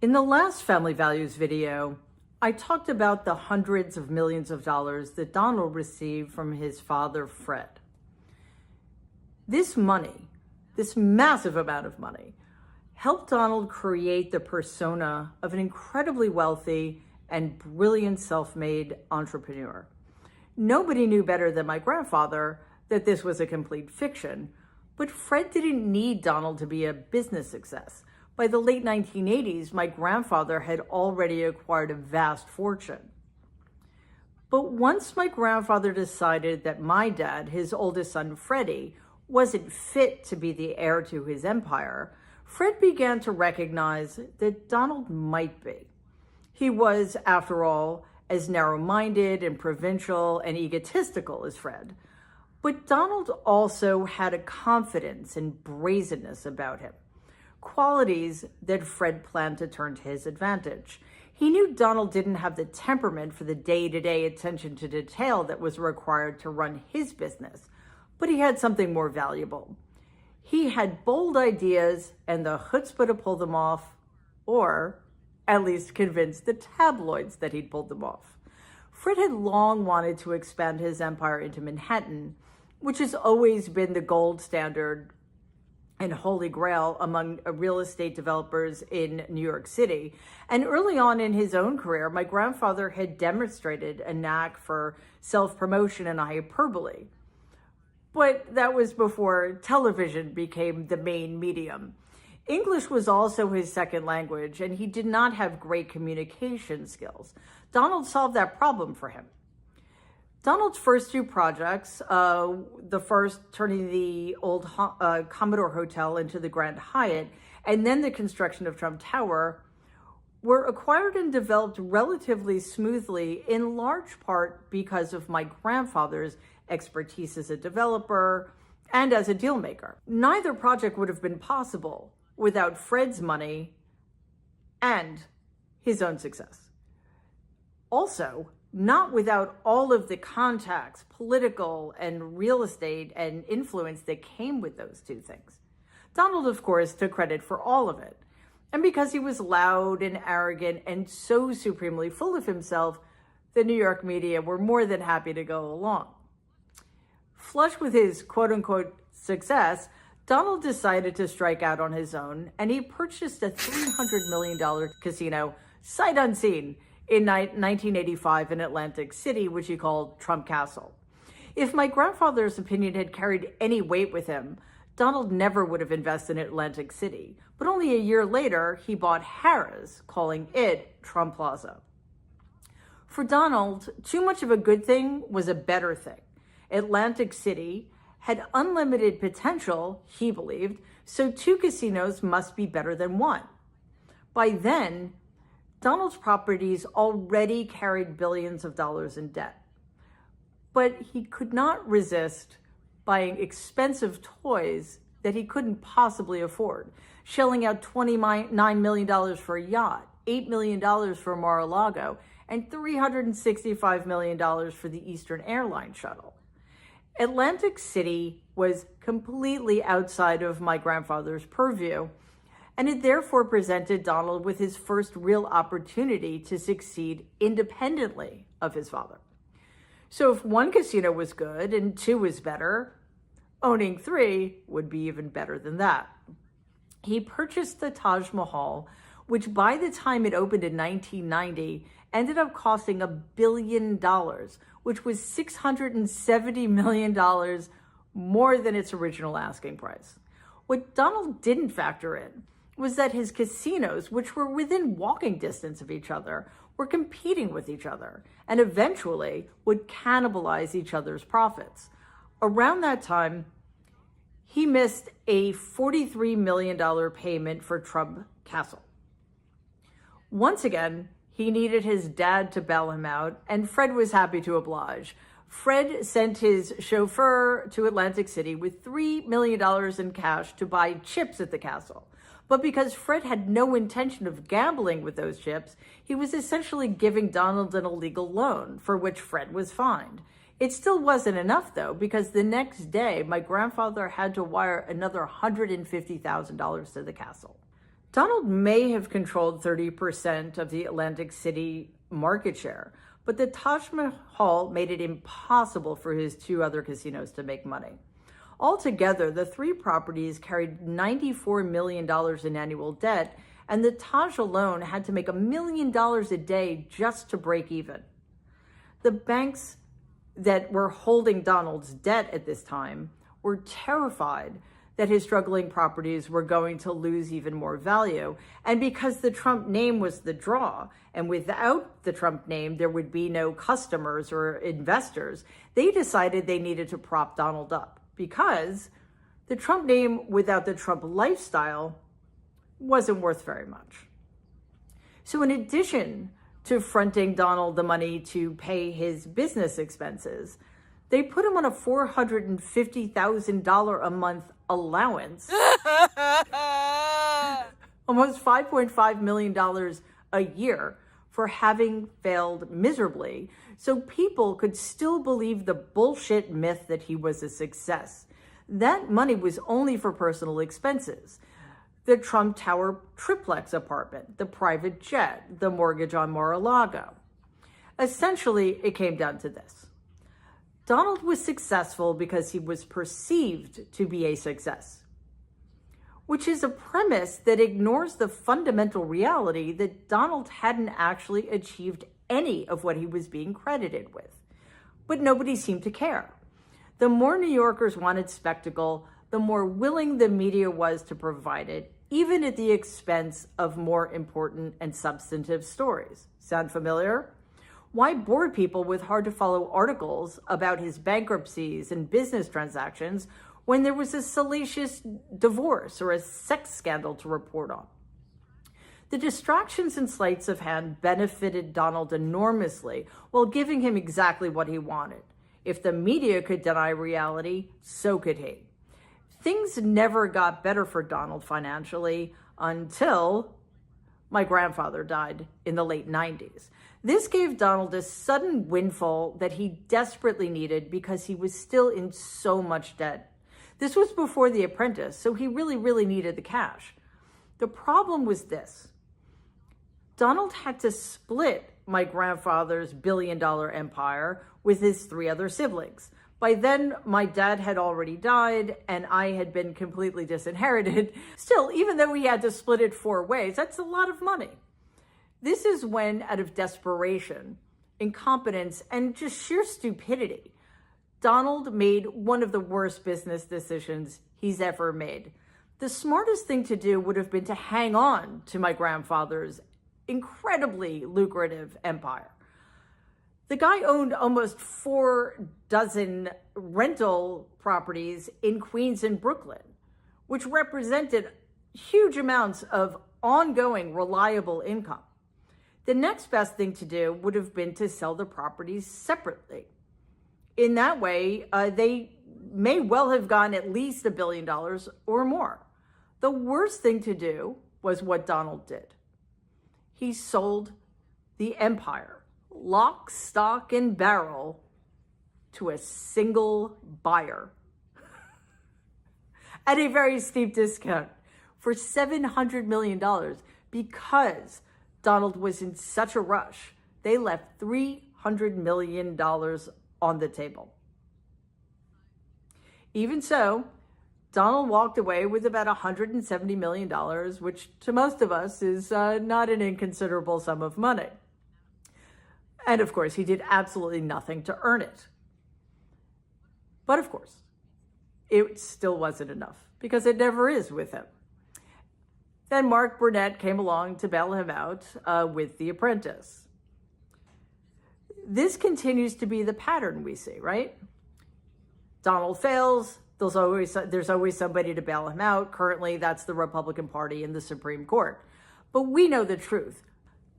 In the last Family Values video, I talked about the hundreds of millions of dollars that Donald received from his father, Fred. This money, this massive amount of money, helped Donald create the persona of an incredibly wealthy and brilliant self-made entrepreneur. Nobody knew better than my grandfather that this was a complete fiction, but Fred didn't need Donald to be a business success. By the late 1980s, my grandfather had already acquired a vast fortune. But once my grandfather decided that my dad, his oldest son, Freddie, wasn't fit to be the heir to his empire, Fred began to recognize that Donald might be. He was, after all, as narrow-minded and provincial and egotistical as Fred. But Donald also had a confidence and brazenness about him, qualities that Fred planned to turn to his advantage. He knew Donald didn't have the temperament for the day-to-day attention to detail that was required to run his business, but he had something more valuable. He had bold ideas and the chutzpah to pull them off, or at least convince the tabloids that he'd pulled them off. Fred had long wanted to expand his empire into Manhattan, which has always been the gold standard and holy grail among real estate developers in New York City. And early on in his own career, my grandfather had demonstrated a knack for self-promotion and hyperbole. But that was before television became the main medium. English was also his second language, and he did not have great communication skills. Donald solved that problem for him. Donald's first two projects, the first turning the old Commodore Hotel into the Grand Hyatt, and then the construction of Trump Tower, were acquired and developed relatively smoothly, in large part because of my grandfather's expertise as a developer and as a deal maker. Neither project would have been possible without Fred's money and his own success. Also, not without all of the contacts, political and real estate and influence that came with those two things. Donald, of course, took credit for all of it. And because he was loud and arrogant and so supremely full of himself, the New York media were more than happy to go along. Flush with his quote-unquote success, Donald decided to strike out on his own, and he purchased a $300 million casino, sight unseen, in 1985 in Atlantic City, which he called Trump Castle. If my grandfather's opinion had carried any weight with him, Donald never would have invested in Atlantic City. But only a year later, he bought Harrah's, calling it Trump Plaza. For Donald, too much of a good thing was a better thing. Atlantic City had unlimited potential, he believed, so two casinos must be better than one. By then, Donald's properties already carried billions of dollars in debt, but he could not resist buying expensive toys that he couldn't possibly afford, shelling out $29 million for a yacht, $8 million for Mar-a-Lago, and $365 million for the Eastern Airlines shuttle. Atlantic City was completely outside of my grandfather's purview, and it therefore presented Donald with his first real opportunity to succeed independently of his father. So if one casino was good and two was better, owning three would be even better than that. He purchased the Taj Mahal, which by the time it opened in 1990, ended up costing $1 billion, which was $670 million more than its original asking price. What Donald didn't factor in was that his casinos, which were within walking distance of each other, were competing with each other and eventually would cannibalize each other's profits. Around that time, he missed a $43 million payment for Trump Castle. Once again, he needed his dad to bail him out, and Fred was happy to oblige. Fred sent his chauffeur to Atlantic City with $3 million in cash to buy chips at the castle. But because Fred had no intention of gambling with those chips, he was essentially giving Donald an illegal loan, for which Fred was fined. It still wasn't enough, though, because the next day, my grandfather had to wire another $150,000 to the castle. Donald may have controlled 30% of the Atlantic City market share, but the Taj Mahal made it impossible for his two other casinos to make money. Altogether, the three properties carried $94 million in annual debt, and the Taj alone had to make $1 million a day just to break even. The banks that were holding Donald's debt at this time were terrified that his struggling properties were going to lose even more value. And because the Trump name was the draw, and without the Trump name, there would be no customers or investors, they decided they needed to prop Donald up, because the Trump name without the Trump lifestyle wasn't worth very much. So in addition to fronting Donald the money to pay his business expenses, they put him on a $450,000 a month allowance, almost $5.5 million a year, for having failed miserably, so people could still believe the bullshit myth that he was a success. That money was only for personal expenses: the Trump Tower triplex apartment, the private jet, the mortgage on Mar-a-Lago. Essentially, it came down to this: Donald was successful because he was perceived to be a success, which is a premise that ignores the fundamental reality that Donald hadn't actually achieved any of what he was being credited with. But nobody seemed to care. The more New Yorkers wanted spectacle, the more willing the media was to provide it, even at the expense of more important and substantive stories. Sound familiar? Why bore people with hard-to-follow articles about his bankruptcies and business transactions when there was a salacious divorce or a sex scandal to report on? The distractions and sleights of hand benefited Donald enormously while giving him exactly what he wanted. If the media could deny reality, so could he. Things never got better for Donald financially until my grandfather died in the late 90s. This gave Donald a sudden windfall that he desperately needed because he was still in so much debt. This was before The Apprentice, so he really needed the cash. The problem was this: Donald had to split my grandfather's billion-dollar empire with his three other siblings. By then, my dad had already died, and I had been completely disinherited. Still, even though he had to split it 4 ways, that's a lot of money. This is when, out of desperation, incompetence, and just sheer stupidity, Donald made one of the worst business decisions he's ever made. The smartest thing to do would have been to hang on to my grandfather's incredibly lucrative empire. The guy owned almost 4 dozen rental properties in Queens and Brooklyn, which represented huge amounts of ongoing, reliable income. The next best thing to do would have been to sell the properties separately. In that way, they may well have gotten at least $1 billion or more. The worst thing to do was what Donald did. He sold the empire, lock, stock, and barrel, to a single buyer at a very steep discount for $700 million because Donald was in such a rush. They left $300 million on the table. Even so, Donald walked away with about $170 million, which to most of us is not an inconsiderable sum of money. And of course, he did absolutely nothing to earn it. But of course, it still wasn't enough, because it never is with him. Then Mark Burnett came along to bail him out with The Apprentice. This continues to be the pattern we see, right? Donald fails, there's always somebody to bail him out. Currently, that's the Republican Party in the Supreme Court. But we know the truth.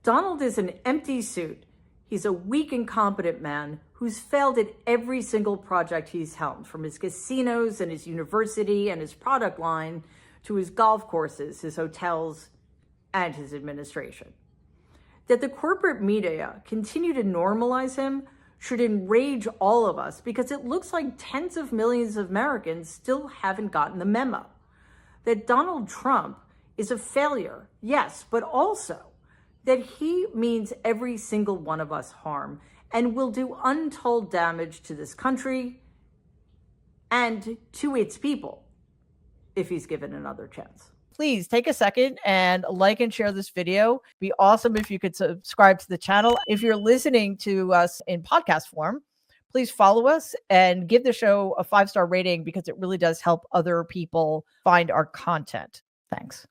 Donald is an empty suit. He's a weak, incompetent man who's failed at every single project he's helmed, from his casinos and his university and his product line to his golf courses, his hotels, and his administration. That the corporate media continue to normalize him should enrage all of us, because it looks like tens of millions of Americans still haven't gotten the memo. That Donald Trump is a failure, yes, but also that he means every single one of us harm and will do untold damage to this country and to its people if he's given another chance. Please take a second and like and share this video. Be awesome if you could subscribe to the channel. If you're listening to us in podcast form, please follow us and give the show a 5-star rating because it really does help other people find our content. Thanks.